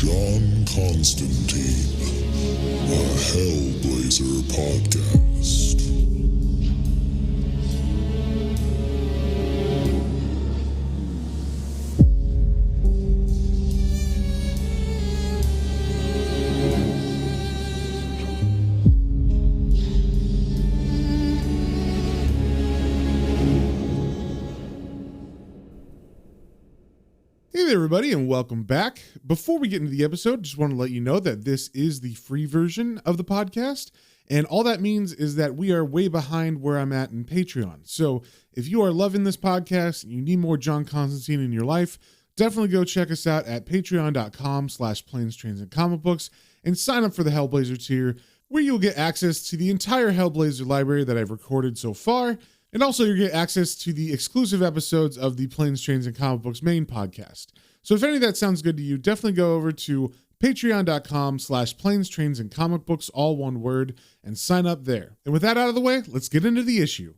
John Constantine, a Hellblazer podcast. Hey there, everybody, and welcome back. Before we get into the episode, just want to let you know that this is the free version of the podcast, and all that means is that we are way behind where I'm at in Patreon. So if you are loving this podcast and you need more John Constantine in your life, definitely go check us out at patreon.com/planes, trains, and comic books and sign up for the Hellblazer tier, where you'll get access to the entire Hellblazer library that I've recorded so far. And also you'll get access to the exclusive episodes of the Planes, Trains, and Comic Books main podcast. So if any of that sounds good to you, definitely go over to patreon.com/planes, trains, and comic books, all one word, and sign up there. And with that out of the way, let's get into the issue.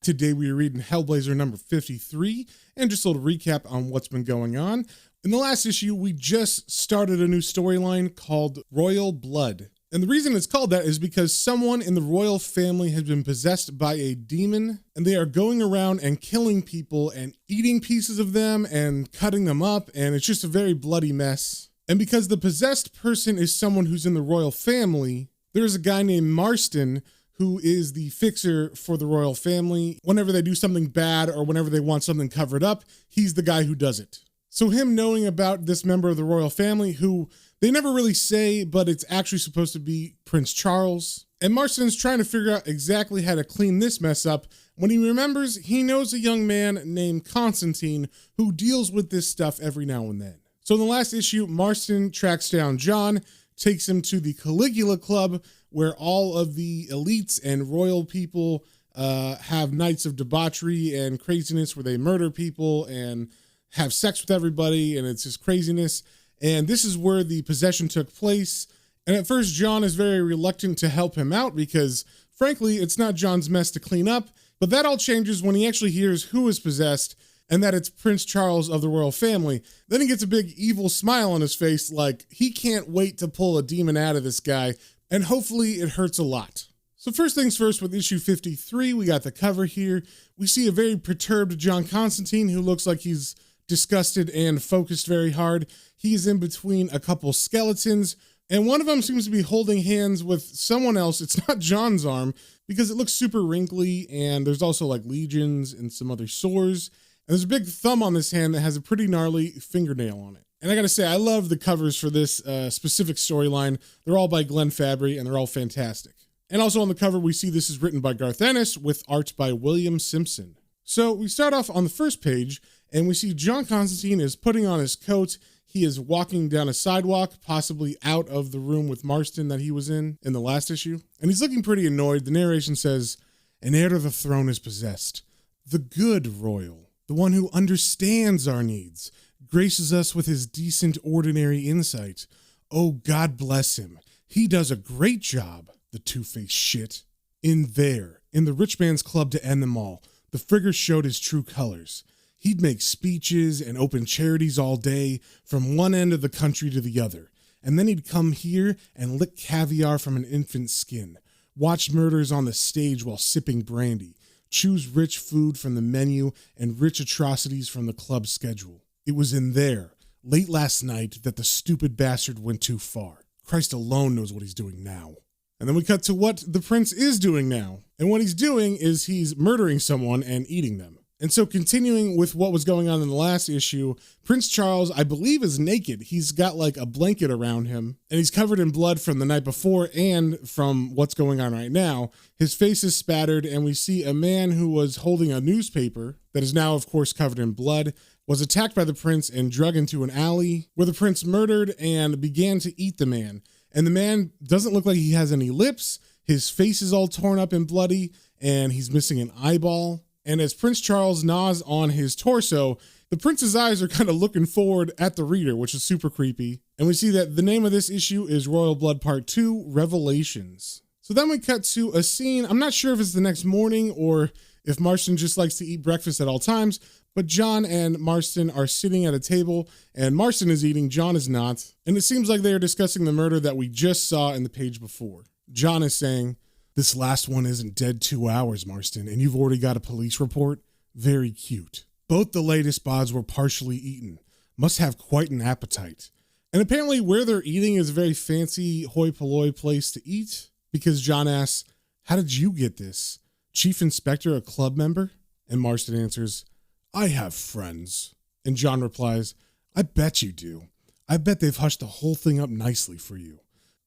Today we are reading Hellblazer number 53, and just a little recap on what's been going on. In the last issue, we just started a new storyline called Royal Blood. And the reason it's called that is because someone in the royal family has been possessed by a demon, and they are going around and killing people and eating pieces of them and cutting them up, and it's just a very bloody mess. And because the possessed person is someone who's in the royal family, there's a guy named Marston who is the fixer for the royal family. Whenever they do something bad or whenever they want something covered up, he's the guy who does it. So him knowing about this member of the royal family, who they never really say, but it's actually supposed to be Prince Charles. And Marston's trying to figure out exactly how to clean this mess up when he remembers he knows a young man named Constantine who deals with this stuff every now and then. So in the last issue, Marston tracks down John, takes him to the Caligula Club, where all of the elites and royal people have nights of debauchery and craziness where they murder people and have sex with everybody, and it's just craziness. And this is where the possession took place. And at first, John is very reluctant to help him out because, frankly, it's not John's mess to clean up. But that all changes when he actually hears who is possessed and that it's Prince Charles of the royal family. Then he gets a big evil smile on his face, like he can't wait to pull a demon out of this guy, and hopefully it hurts a lot. So first things first, with issue 53, we got the cover here. We see a very perturbed John Constantine who looks like he's disgusted and focused very hard. He's in between a couple skeletons, and one of them seems to be holding hands with someone else. It's not John's arm because it looks super wrinkly, and there's also like legions and some other sores. And there's a big thumb on this hand that has a pretty gnarly fingernail on it. And I gotta say, I love the covers for this specific storyline. They're all by Glenn Fabry, and they're all fantastic. And also on the cover, we see this is written by Garth Ennis with art by William Simpson. So we start off on the first page, and we see John Constantine is putting on his coat. He is walking down a sidewalk, possibly out of the room with Marston that he was in the last issue. And he's looking pretty annoyed. The narration says, "An heir to the throne is possessed. The good royal, the one who understands our needs, graces us with his decent, ordinary insight. Oh, God bless him. He does a great job, the two-faced shit." In the rich man's club to end them all, the frigger showed his true colors. He'd make speeches and open charities all day, from one end of the country to the other. And then he'd come here and lick caviar from an infant's skin, watch murders on the stage while sipping brandy, choose rich food from the menu and rich atrocities from the club schedule. It was in there, late last night, that the stupid bastard went too far. Christ alone knows what he's doing now. And then we cut to what the prince is doing now. And what he's doing is he's murdering someone and eating them. And so continuing with what was going on in the last issue, Prince Charles, I believe, is naked. He's got like a blanket around him, and he's covered in blood from the night before and from what's going on right now. His face is spattered, and we see a man who was holding a newspaper that is now, of course, covered in blood, was attacked by the prince and dragged into an alley where the prince murdered and began to eat the man. And the man doesn't look like he has any lips. His face is all torn up and bloody, and he's missing an eyeball. And as Prince Charles gnaws on his torso, the prince's eyes are kind of looking forward at the reader, which is super creepy. And we see that the name of this issue is Royal Blood Part 2, Revelations. So then we cut to a scene. I'm not sure if it's the next morning or if Marston just likes to eat breakfast at all times, but John and Marston are sitting at a table, and Marston is eating, John is not, and it seems like they are discussing the murder that we just saw in the page before. John is saying, "This last one isn't dead 2 hours, Marston, and you've already got a police report? Very cute. Both the latest bods were partially eaten. Must have quite an appetite." And apparently where they're eating is a very fancy hoi polloi place to eat, because John asks, "How did you get this? Chief Inspector, a club member?" And Marston answers, "I have friends." And John replies, "I bet you do. I bet they've hushed the whole thing up nicely for you.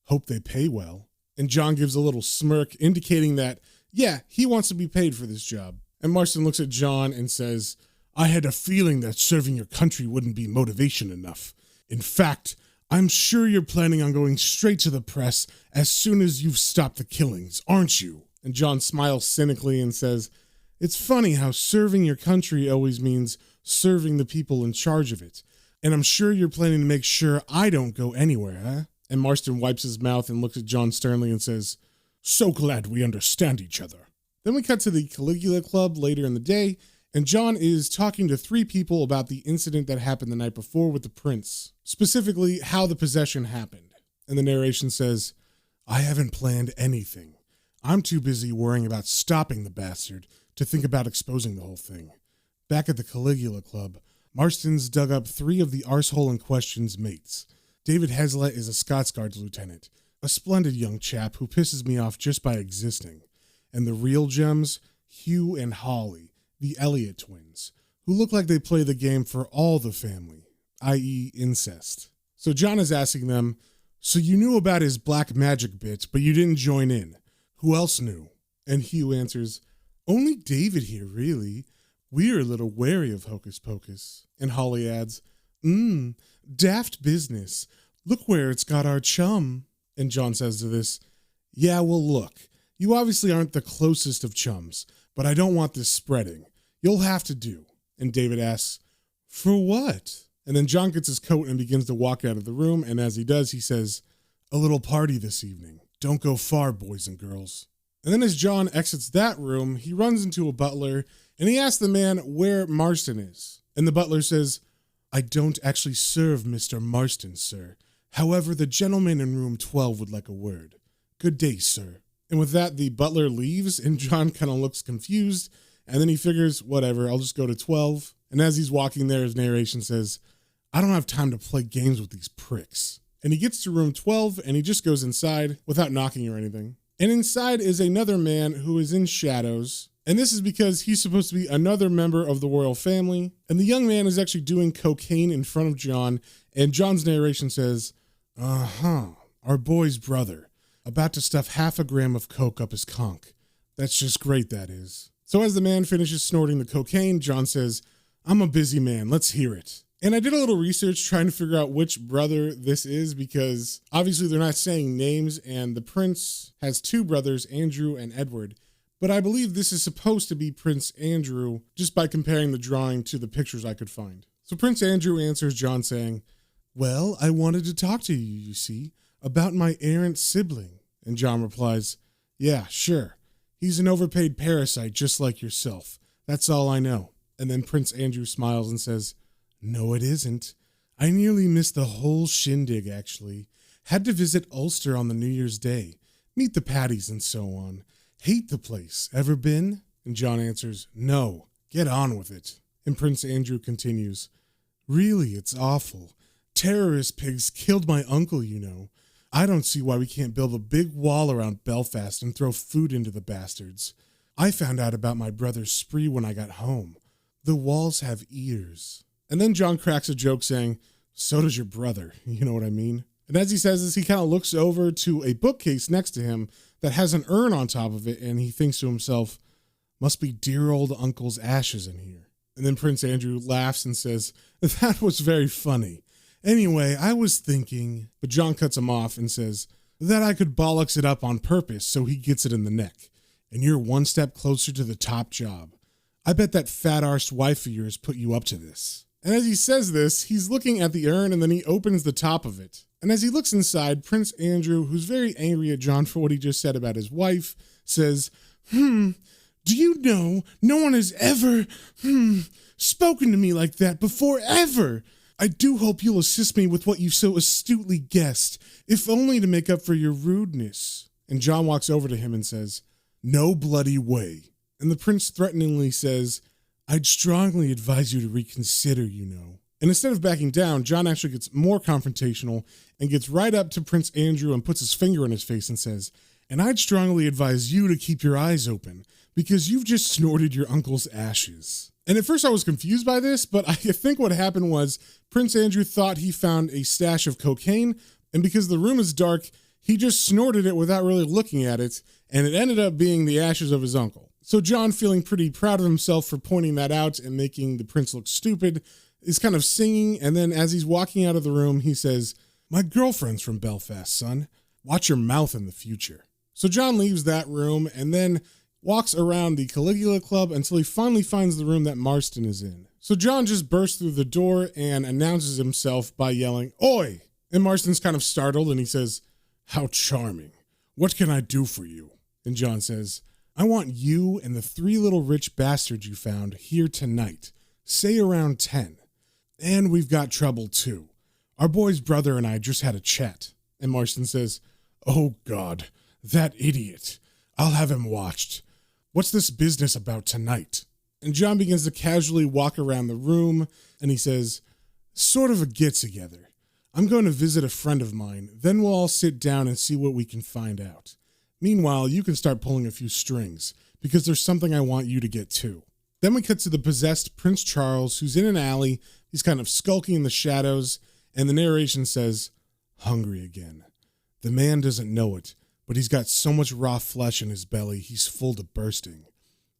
Hope they pay well." And John gives a little smirk, indicating that, yeah, he wants to be paid for this job. And Marston looks at John and says, "I had a feeling that serving your country wouldn't be motivation enough. In fact, I'm sure you're planning on going straight to the press as soon as you've stopped the killings, aren't you?" And John smiles cynically and says, "It's funny how serving your country always means serving the people in charge of it. And I'm sure you're planning to make sure I don't go anywhere, huh?" And Marston wipes his mouth and looks at John sternly and says, "So glad we understand each other." Then we cut to the Caligula Club later in the day, and John is talking to 3 people about the incident that happened the night before with the prince, specifically how the possession happened. And the narration says, "I haven't planned anything. I'm too busy worrying about stopping the bastard to think about exposing the whole thing." Back at the Caligula Club, Marston's dug up 3 of the arsehole in question's mates. David Hezlet is a Scots Guards lieutenant, a splendid young chap who pisses me off just by existing. And the real gems, Hugh and Holly, the Elliot twins, who look like they play the game for all the family, i.e. incest. So John is asking them, "So you knew about his black magic bit, but you didn't join in. Who else knew?" And Hugh answers, "Only David here, really. We're a little wary of hocus pocus." And Holly adds, "Daft business. Look where it's got our chum." And John says to this, "Yeah, well, look, you obviously aren't the closest of chums, but I don't want this spreading. You'll have to do." And David asks, "For what?" And then John gets his coat and begins to walk out of the room, and as he does, he says, "A little party this evening. Don't go far, boys and girls." And then as John exits that room, he runs into a butler, and he asks the man where Marston is. And the butler says, "I don't actually serve Mr. Marston, sir. However, the gentleman in room 12 would like a word. Good day, sir." And with that, the butler leaves, and John kind of looks confused, and then he figures, whatever, I'll just go to 12. And as he's walking there, his narration says, "I don't have time to play games with these pricks." And he gets to room 12, and he just goes inside without knocking or anything. And inside is another man who is in shadows, and this is because he's supposed to be another member of the royal family, and the young man is actually doing cocaine in front of John, and John's narration says, "Our boy's brother, about to stuff 1/2 gram of coke up his conch. That's just great, that is." So as the man finishes snorting the cocaine, John says, "I'm a busy man, let's hear it." And I did a little research trying to figure out which brother this is, because obviously they're not saying names, and the prince has 2 brothers, Andrew and Edward. But I believe this is supposed to be Prince Andrew, just by comparing the drawing to the pictures I could find. So Prince Andrew answers John saying, "Well, I wanted to talk to you, you see, about my errant sibling." And John replies, "Yeah, sure. He's an overpaid parasite just like yourself. That's all I know." And then Prince Andrew smiles and says, "No, it isn't. I nearly missed the whole shindig, actually. Had to visit Ulster on the New Year's Day, meet the Paddies and so on. Hate the place. Ever been?" And John answers, "No. Get on with it." And Prince Andrew continues, "Really, it's awful. Terrorist pigs killed my uncle, you know. I don't see why we can't build a big wall around Belfast and throw food into the bastards. I found out about my brother's spree when I got home. The walls have ears." And then John cracks a joke saying, "So does your brother." You know what I mean? And as he says this, he kind of looks over to a bookcase next to him that has an urn on top of it, and he thinks to himself, "Must be dear old uncle's ashes in here." And then Prince Andrew laughs and says, "That was very funny. Anyway, I was thinking," but John cuts him off and says, "that I could bollocks it up on purpose so he gets it in the neck. And you're one step closer to the top job. I bet that fat-arsed wife of yours put you up to this." And as he says this, he's looking at the urn, and then he opens the top of it. And as he looks inside, Prince Andrew, who's very angry at John for what he just said about his wife, says, Do you know no one has ever, spoken to me like that before, ever? I do hope you'll assist me with what you so astutely guessed, if only to make up for your rudeness. And John walks over to him and says, no bloody way. And the prince threateningly says, I'd strongly advise you to reconsider, you know. And instead of backing down, John actually gets more confrontational and gets right up to Prince Andrew and puts his finger on his face and says, and I'd strongly advise you to keep your eyes open because you've just snorted your uncle's ashes. And at first I was confused by this, but I think what happened was Prince Andrew thought he found a stash of cocaine, and because the room is dark, he just snorted it without really looking at it, and it ended up being the ashes of his uncle. So John, feeling pretty proud of himself for pointing that out and making the prince look stupid, is kind of singing, and then as he's walking out of the room, he says, my girlfriend's from Belfast, son. Watch your mouth in the future. So John leaves that room and then walks around the Caligula Club until he finally finds the room that Marston is in. So John just bursts through the door and announces himself by yelling, Oi! And Marston's kind of startled and he says, how charming. What can I do for you? And John says, I want you and the 3 little rich bastards you found here tonight. Say around 10. And we've got trouble too. Our boy's brother and I just had a chat. And Marston says, oh God, that idiot. I'll have him watched. What's this business about tonight? And John begins to casually walk around the room and he says, sort of a get-together. I'm going to visit a friend of mine, then we'll all sit down and see what we can find out. Meanwhile, you can start pulling a few strings, because there's something I want you to get too. Then we cut to the possessed Prince Charles, who's in an alley. He's kind of skulking in the shadows, and the narration says, hungry again. The man doesn't know it, but he's got so much raw flesh in his belly, he's full to bursting.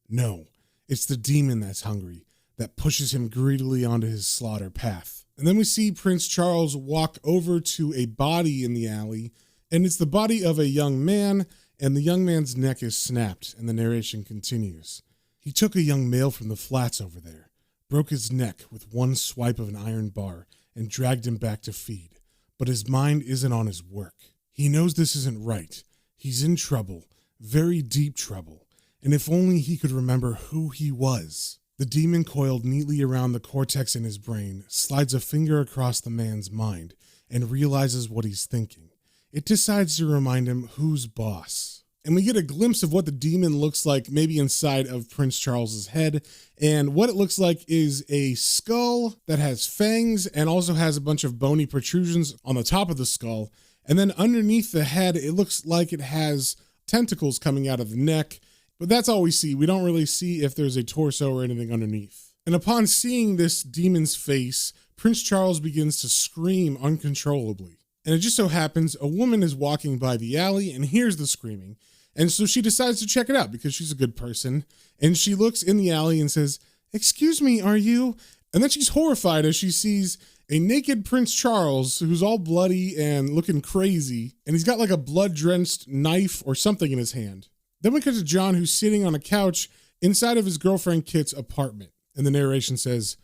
No, it's the demon that's hungry, that pushes him greedily onto his slaughter path. And then we see Prince Charles walk over to a body in the alley, and it's the body of a young man, and the young man's neck is snapped, and the narration continues. He took a young male from the flats over there, broke his neck with one swipe of an iron bar, and dragged him back to feed. But his mind isn't on his work. He knows this isn't right. He's in trouble, very deep trouble, and if only he could remember who he was. The demon, coiled neatly around the cortex in his brain, slides a finger across the man's mind and realizes what he's thinking. It decides to remind him who's boss. And we get a glimpse of what the demon looks like maybe inside of Prince Charles's head. And what it looks like is a skull that has fangs and also has a bunch of bony protrusions on the top of the skull. And then underneath the head, it looks like it has tentacles coming out of the neck. But that's all we see. We don't really see if there's a torso or anything underneath. And upon seeing this demon's face, Prince Charles begins to scream uncontrollably. And it just so happens a woman is walking by the alley and hears the screaming. And so she decides to check it out because she's a good person. And she looks in the alley and says, excuse me, are you? And then she's horrified as she sees a naked Prince Charles who's all bloody and looking crazy. And he's got like a blood-drenched knife or something in his hand. Then we cut to John, who's sitting on a couch inside of his girlfriend Kit's apartment. And the narration says,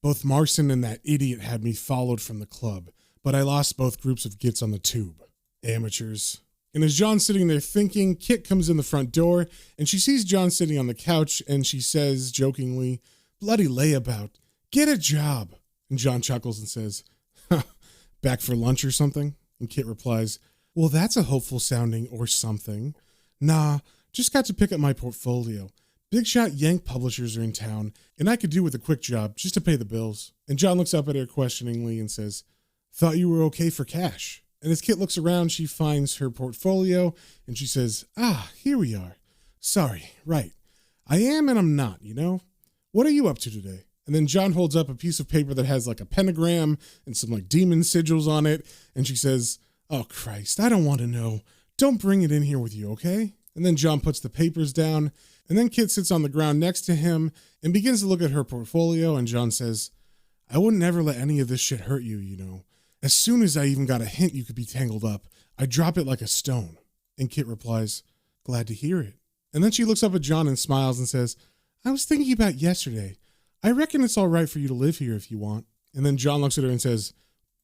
both Marston and that idiot had me followed from the club, but I lost both groups of gits on the tube. Amateurs. And as John's sitting there thinking, Kit comes in the front door and she sees John sitting on the couch and she says jokingly, bloody layabout, get a job. And John chuckles and says, huh, back for lunch or something? And Kit replies, well, that's a hopeful sounding or something. Nah, just got to pick up my portfolio. Big shot Yank publishers are in town, and I could do with a quick job just to pay the bills. And John looks up at her questioningly and says, thought you were okay for cash. And as Kit looks around, she finds her portfolio, and she says, ah, here we are. Sorry, right. I am and I'm not, you know? What are you up to today? And then John holds up a piece of paper that has like a pentagram and some like demon sigils on it, and she says, oh Christ, I don't want to know. Don't bring it in here with you, okay? And then John puts the papers down, and then Kit sits on the ground next to him and begins to look at her portfolio, and John says, I wouldn't ever let any of this shit hurt you, you know. As soon as I even got a hint you could be tangled up, I drop it like a stone. And Kit replies, glad to hear it. And then she looks up at John and smiles and says, I was thinking about yesterday. I reckon it's all right for you to live here if you want. And then John looks at her and says,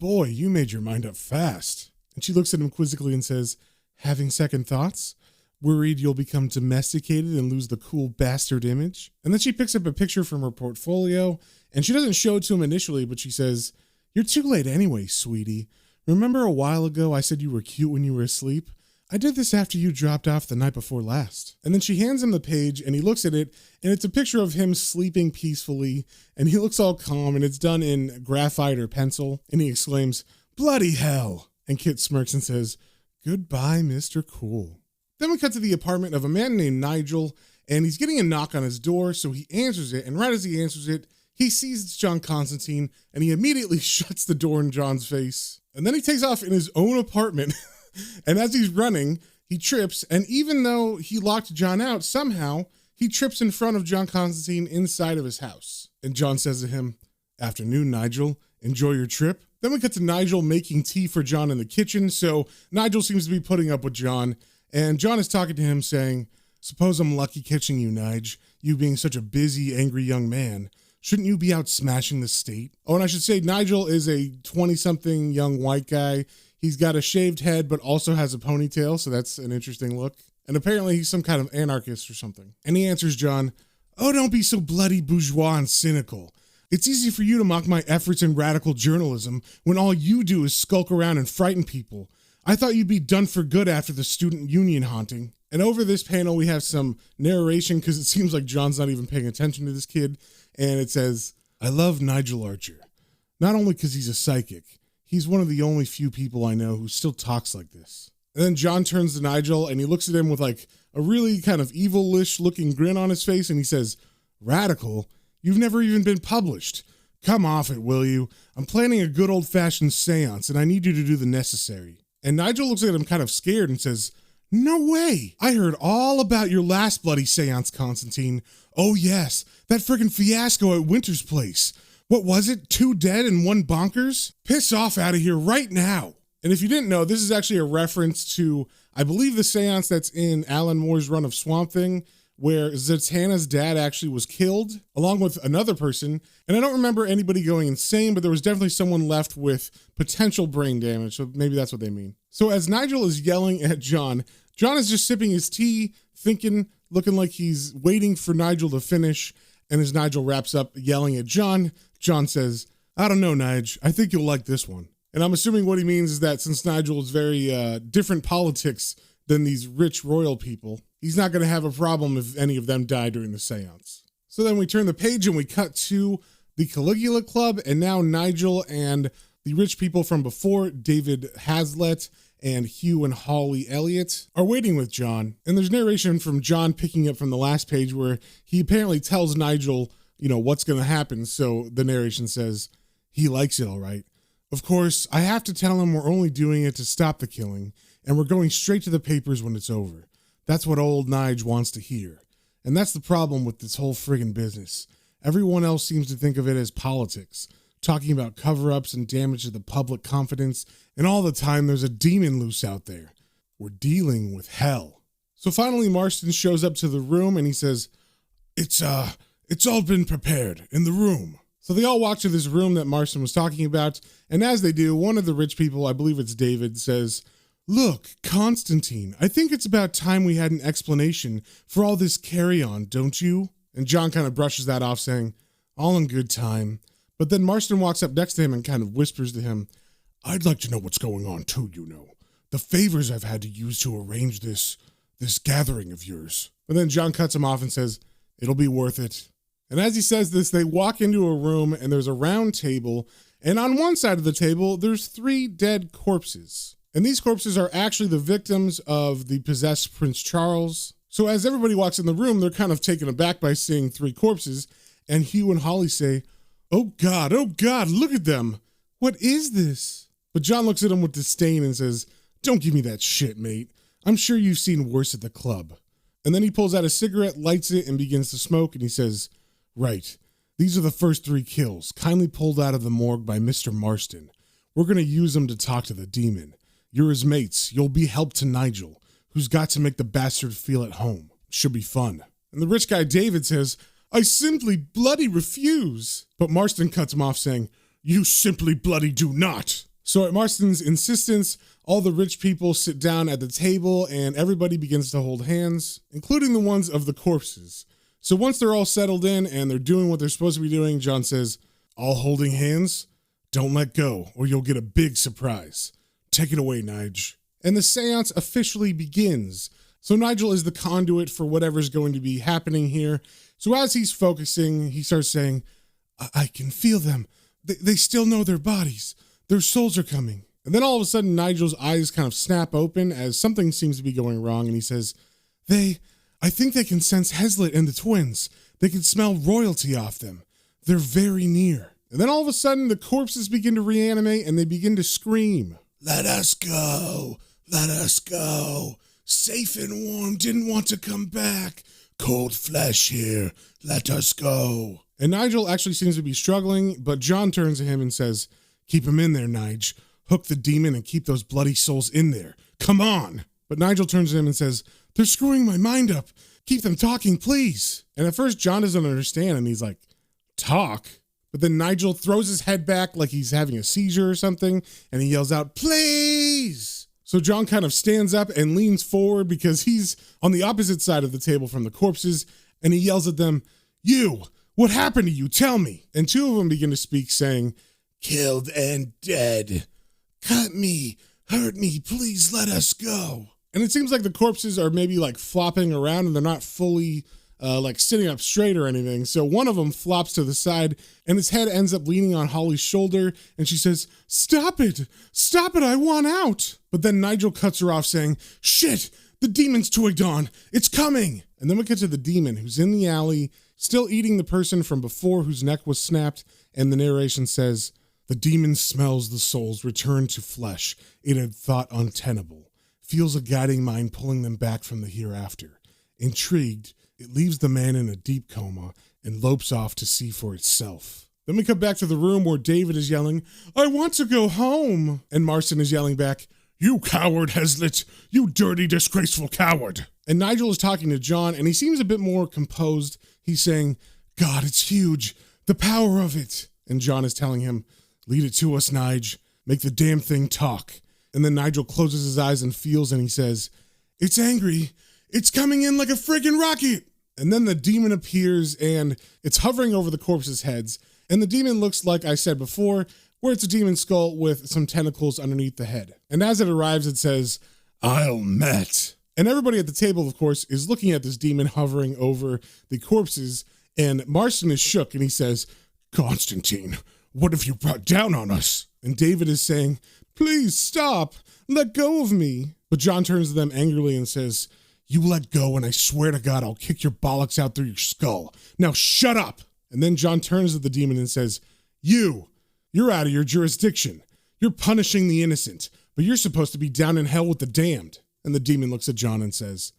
boy, you made your mind up fast. And she looks at him quizzically and says, having second thoughts? Worried you'll become domesticated and lose the cool bastard image? And then she picks up a picture from her portfolio, and she doesn't show it to him initially, but she says, "You're too late anyway, sweetie. Remember a while ago I said you were cute when you were asleep? I did this after you dropped off the night before last." And then she hands him the page, and he looks at it, and it's a picture of him sleeping peacefully, and he looks all calm, and it's done in graphite or pencil, and he exclaims, "Bloody hell!" And Kit smirks and says, "Goodbye, Mr. Cool." Then we cut to the apartment of a man named Nigel, and he's getting a knock on his door, so he answers it, and right as he answers it, he sees it's John Constantine, and he immediately shuts the door in John's face. And then he takes off in his own apartment, and as he's running, he trips, and even though he locked John out, somehow he trips in front of John Constantine inside of his house. And John says to him, "Afternoon, Nigel. Enjoy your trip." Then we cut to Nigel making tea for John in the kitchen, so Nigel seems to be putting up with John, and John is talking to him saying, "Suppose I'm lucky catching you, Nige, you being such a busy, angry young man. Shouldn't you be out smashing the state?" Oh, and I should say Nigel is a 20-something young white guy. He's got a shaved head, but also has a ponytail, so that's an interesting look. And apparently he's some kind of anarchist or something. And he answers John, "Oh, don't be so bloody bourgeois and cynical. It's easy for you to mock my efforts in radical journalism when all you do is skulk around and frighten people. I thought you'd be done for good after the student union haunting." And over this panel, we have some narration because it seems like John's not even paying attention to this kid. And it says, "I love Nigel Archer, not only because he's a psychic, he's one of the only few people I know who still talks like this." And then John turns to Nigel and he looks at him with like a really kind of evilish looking grin on his face. And he says, "Radical? You've never even been published. Come off it, will you? I'm planning a good old-fashioned séance, and I need you to do the necessary." And Nigel looks at him kind of scared and says, "No way! I heard all about your last bloody séance, Constantine. Oh yes, that friggin' fiasco at Winter's place. What was it? 2 dead and 1 bonkers? Piss off out of here right now." And if you didn't know, this is actually a reference to, I believe, the séance that's in Alan Moore's run of Swamp Thing, where Zatanna's dad actually was killed, along with another person. And I don't remember anybody going insane, but there was definitely someone left with potential brain damage, so maybe that's what they mean. So as Nigel is yelling at John, John is just sipping his tea, thinking, looking like he's waiting for Nigel to finish, and as Nigel wraps up yelling at John, John says, "I don't know, Nige, I think you'll like this one." And I'm assuming what he means is that since Nigel is very different politics than these rich royal people, he's not going to have a problem if any of them die during the seance. So then we turn the page and we cut to the Caligula Club, and now Nigel and the rich people from before, David Hazlitt and Hugh and Holly Elliott, are waiting with John. And there's narration from John picking up from the last page where he apparently tells Nigel, what's going to happen. So the narration says, "He likes it all right. Of course, I have to tell him we're only doing it to stop the killing, and we're going straight to the papers when it's over. That's what old Nige wants to hear. And that's the problem with this whole friggin' business. Everyone else seems to think of it as politics, talking about cover-ups and damage to the public confidence, and all the time there's a demon loose out there. We're dealing with hell." So finally Marston shows up to the room and he says, It's all been prepared in the room." So they all walk to this room that Marston was talking about, and as they do, one of the rich people, I believe it's David, says, "Look, Constantine, I think it's about time we had an explanation for all this carry-on, don't you?" And John kind of brushes that off, saying, "All in good time." But then Marston walks up next to him and kind of whispers to him, "I'd like to know what's going on too, The favors I've had to use to arrange this gathering of yours." But then John cuts him off and says, "It'll be worth it." And as he says this, they walk into a room and there's a round table. And on one side of the table, there's 3 dead corpses. And these corpses are actually the victims of the possessed Prince Charles. So as everybody walks in the room, they're kind of taken aback by seeing 3 corpses. And Hugh and Holly say, oh God, look at them. What is this?" But John looks at him with disdain and says, "Don't give me that shit, mate. I'm sure you've seen worse at the club." And then he pulls out a cigarette, lights it, and begins to smoke. And he says, "Right. These are the first 3 kills, kindly pulled out of the morgue by Mr. Marston. We're going to use them to talk to the demon. You're his mates. You'll be help to Nigel, who's got to make the bastard feel at home. Should be fun." And the rich guy David says, "I simply bloody refuse." But Marston cuts him off saying, "You simply bloody do not." So at Marston's insistence, all the rich people sit down at the table and everybody begins to hold hands, including the ones of the corpses. So once they're all settled in and they're doing what they're supposed to be doing, John says, "All holding hands? Don't let go or you'll get a big surprise. Take it away, Nige." And the séance officially begins. So Nigel is the conduit for whatever's going to be happening here. So as he's focusing, he starts saying, I can feel them. They still know their bodies. Their souls are coming. And then all of a sudden, Nigel's eyes kind of snap open as something seems to be going wrong. And he says, I think they can sense Hezlet and the twins. They can smell royalty off them. They're very near. And then all of a sudden, the corpses begin to reanimate and they begin to scream. Let us go. Let us go. Safe and warm, didn't want to come back. Cold flesh here. Let us go. And Nigel actually seems to be struggling, but John turns to him and says, keep him in there, Nige. Hook the demon and keep those bloody souls in there. Come on. But Nigel turns to him and says, they're screwing my mind up. Keep them talking, please. And at first, John doesn't understand, and he's like, talk? But then Nigel throws his head back like he's having a seizure or something, and he yells out, please! So John kind of stands up and leans forward because he's on the opposite side of the table from the corpses, and he yells at them, you! What happened to you? Tell me. And two of them begin to speak, saying, killed and dead. Cut me. Hurt me. Please let us go. And it seems like the corpses are maybe like flopping around and they're not fully like sitting up straight or anything. So one of them flops to the side and his head ends up leaning on Holly's shoulder. And she says, stop it. Stop it. I want out. But then Nigel cuts her off saying, shit, the demon's twigged on. It's coming. And then we get to the demon who's in the alley, still eating the person from before whose neck was snapped. And the narration says, the demon smells the souls return to flesh it had thought untenable, feels a guiding mind pulling them back from the hereafter. Intrigued, it leaves the man in a deep coma and lopes off to see for itself. Then we come back to the room where David is yelling, I want to go home. And Marston is yelling back, you coward, Hezlet, you dirty, disgraceful coward. And Nigel is talking to John and he seems a bit more composed. He's saying, God, it's huge. The power of it. And John is telling him, lead it to us, Nige. Make the damn thing talk. And then Nigel closes his eyes and feels and he says, it's angry. It's coming in like a friggin' rocket. And then the demon appears and it's hovering over the corpses' heads. And the demon looks like I said before, where it's a demon skull with some tentacles underneath the head. And as it arrives, it says, I'll met. And everybody at the table, of course, is looking at this demon hovering over the corpses. And Marston is shook and he says, Constantine, what have you brought down on us? And David is saying, please stop. Let go of me. But John turns to them angrily and says, you let go and I swear to God I'll kick your bollocks out through your skull. Now shut up. And then John turns to the demon and says, you're out of your jurisdiction. You're punishing the innocent, but you're supposed to be down in hell with the damned. And the demon looks at John and says,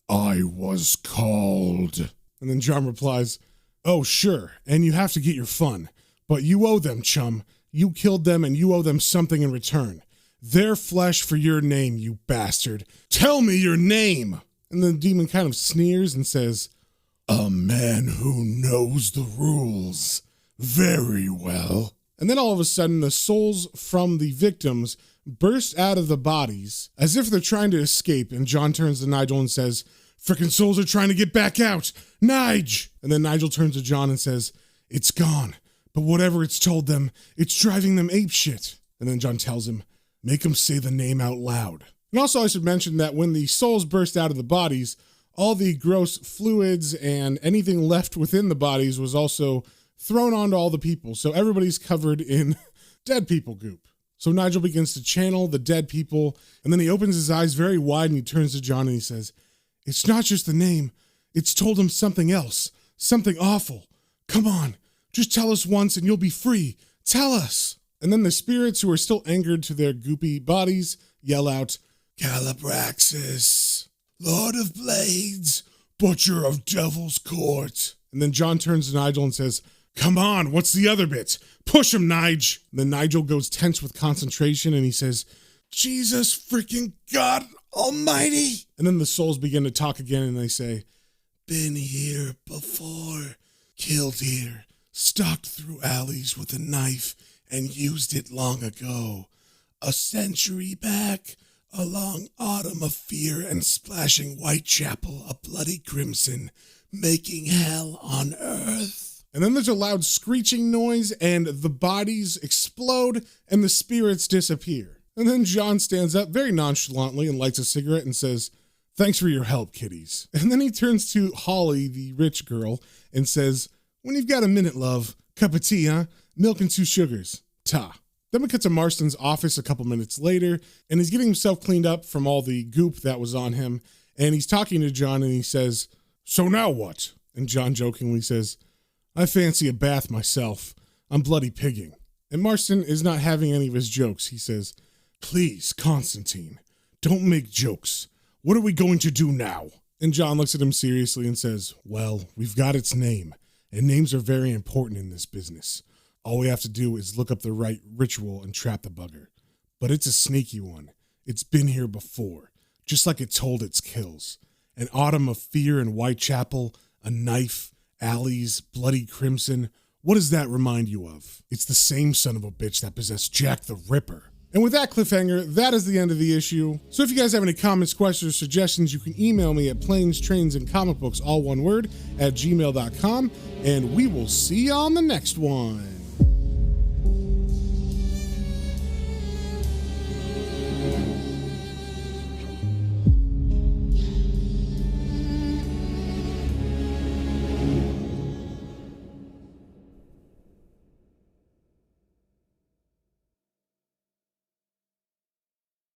I was called. And then John replies, oh, sure, and you have to get your fun. But you owe them, chum. You killed them and you owe them something in return. Their flesh for your name, you bastard. Tell me your name. And the demon kind of sneers and says, a man who knows the rules very well. And then all of a sudden, the souls from the victims burst out of the bodies as if they're trying to escape. And John turns to Nigel and says, frickin' souls are trying to get back out. Nige! And then Nigel turns to John and says, it's gone. But whatever it's told them, it's driving them apeshit. And then John tells him, make them say the name out loud. And also I should mention that when the souls burst out of the bodies, all the gross fluids and anything left within the bodies was also thrown onto all the people. So everybody's covered in dead people goop. So Nigel begins to channel the dead people, and then he opens his eyes very wide and he turns to John and he says, it's not just the name. It's told him something else, something awful. Come on, just tell us once and you'll be free. Tell us. And then the spirits who are still anchored to their goopy bodies yell out, Calibraxis, Lord of Blades, Butcher of Devil's Court. And then John turns to Nigel and says, come on, what's the other bit? Push him, Nige. And then Nigel goes tense with concentration and he says, Jesus freaking God Almighty. And then the souls begin to talk again and they say, been here before, killed here, stalked through alleys with a knife and used it long ago. A century back, a long autumn of fear and splashing Whitechapel a bloody crimson, making hell on earth. And then there's a loud screeching noise, and the bodies explode, and the spirits disappear. And then John stands up very nonchalantly and lights a cigarette and says, "Thanks for your help, kiddies." And then he turns to Holly, the rich girl, and says, "When you've got a minute, love, cup of tea, huh? Milk and 2 sugars. Ta." Then we cut to Marston's office a couple minutes later, and he's getting himself cleaned up from all the goop that was on him, and he's talking to John, and he says, "So now what?" And John jokingly says, "I fancy a bath myself. I'm bloody pigging." And Marston is not having any of his jokes. He says, "Please, Constantine, don't make jokes. What are we going to do now?" And John looks at him seriously and says, "Well, we've got its name, and names are very important in this business. All we have to do is look up the right ritual and trap the bugger. But it's a sneaky one. It's been here before, just like it told its kills. An autumn of fear in Whitechapel, a knife, alleys, bloody crimson. What does that remind you of? It's the same son of a bitch that possessed Jack the Ripper." And with that cliffhanger, that is the end of the issue. So if you guys have any comments, questions, or suggestions, you can email me at planes, trains, and comic books, all one word, @gmail.com, and we will see you on the next one.